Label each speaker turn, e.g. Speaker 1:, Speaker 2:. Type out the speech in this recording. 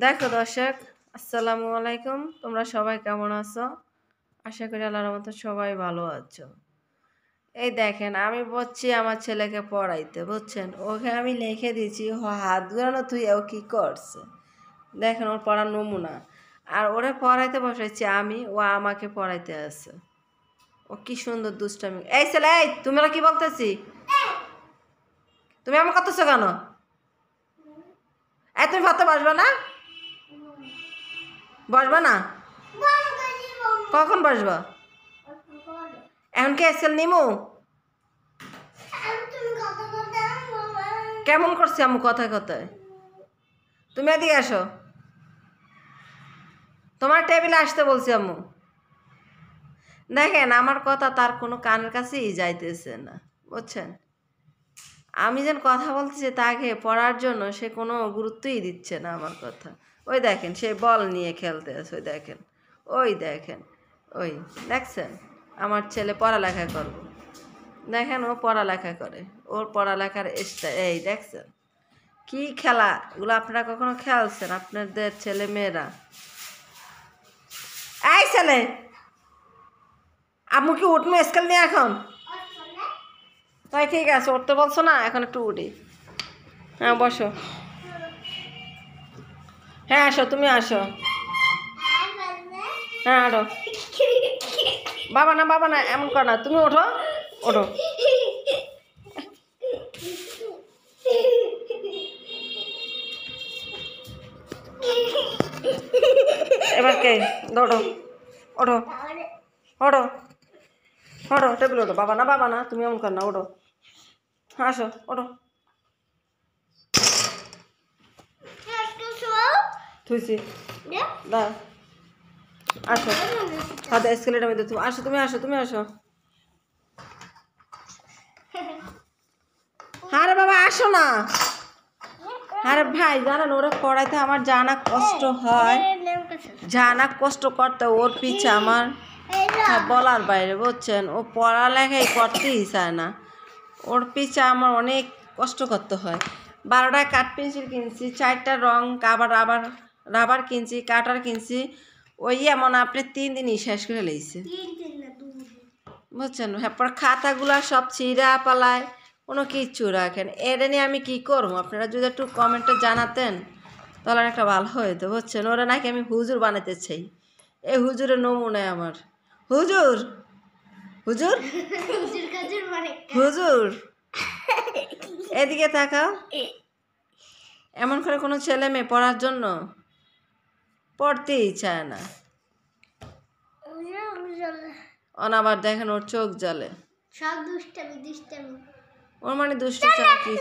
Speaker 1: দেখো দর্শক, আসসালামু আলাইকুম। তোমরা সবাই কেমন আছো? আশা করি আল্লাহর রহমতে সবাই ভালো আছো। এই দেখেন, আমি বলছি আমার ছেলেকে পড়াইতে, বুঝছেন? ওকে আমি লিখে দিয়েছি, ও হাত ঘুরানো তুই ও কী করছে দেখেন, ওর পড়ার নমুনা। আর ওরে পড়াইতে বসাইছি আমি, ও আমাকে পড়াইতে আছে। ও কি সুন্দর দুষ্টামি। এই ছেলে, এই তুমি ওরা কি বলতেছি? তুমি আমার করতেছো কেন? এই তুমি ভাতে বসবে না? বসবা না? কখন বসবা? এখন কি এসেল নিমু? কেমন করছি আমি কথায় কথায়? তুমি এদিকে আসো, তোমার টেবিলে আসতে বলছি আম্মু। দেখেন, আমার কথা তার কোনো কানের কাছেই যাইতেছে না, বুঝছেন? আমি যেন কথা বলতেছি তাকে পড়ার জন্য, সে কোনো গুরুত্বই দিচ্ছে না আমার কথা। ওই দেখেন, সে বল নিয়ে খেলতে আছে, ওই দেখেন, ওই দেখেন, ওই দেখছেন? আমার ছেলে পড়ালেখা করবো, দেখেন ও পড়ালেখা করে, ওর পড়ালেখার এই দেখছেন কি খেলা এগুলো? আপনারা কখনো খেলছেন আপনাদের ছেলে মেয়েরা? এই ছেলে, আম্মু কি উঠবো স্কেল নিয়ে এখন? তাই ঠিক আছে, উঠতে বলছো না, এখন একটু উঠি। হ্যাঁ বসো, হ্যাঁ আসো, তুমি আসো, হ্যাঁ আরো। বাবা না, বাবা না, এমন কর না, তুমি ওঠো, ওঠো। এবার কে? দৌড়ো, ওঠো, ওঠো, ওঠো, টেবিল ওঠো। বাবা না, বাবা না, তুমি এমন কর না, ওঠো, আসো, ওঠো। থুইছি দা, আসো, হাতে স্কেলেটার মধ্যে তুমি আসো, তুমি আসো, তুমি আসো। আরে বাবা আসো না। আরে ভাই, জানেন ওরা পড়াইতে আমার জানা কষ্ট হয়, জানা কষ্ট করতে ওর পিছে আমার বলার বাইরে, বুঝছেন? ও পড়ালেখাই করতেই চায় না, ওর পিছে আমার অনেক কষ্ট করতে হয়। 12টায় কাঠ পেন্সিল কিনছি, 4টা রং, আবার আবার রাবার কিনছি, কাটার কিনছি, ওই এমন আপনি 3 দিনই শেষ করে লেগেছে, বুঝছেন? হ্যাঁ, পর খাতাগুলা সব ছিঁড়া পালায়, কোনো কিচ্ছু রাখেন। এটা নিয়ে আমি কি করবো? আপনারা যদি একটু কমেন্টে জানাতেন তাহলে একটা ভালো হইতো, বুঝছেন? ওরা নাকি আমি হুজুর বানাতে চাই, এই হুজুরের নমুনায় আমার। হুজুর, হুজুর, হুজুর, এদিকে তাকাও। এমন করে কোনো ছেলে মেয়ে পড়ার জন্য পড়তেই চায় না। আবার দেখেন ওর চোখ জ্বলে,
Speaker 2: সব দুষ্টামি দুষ্টামি।
Speaker 1: ওর মানে দুষ্ট ছাড়া কি?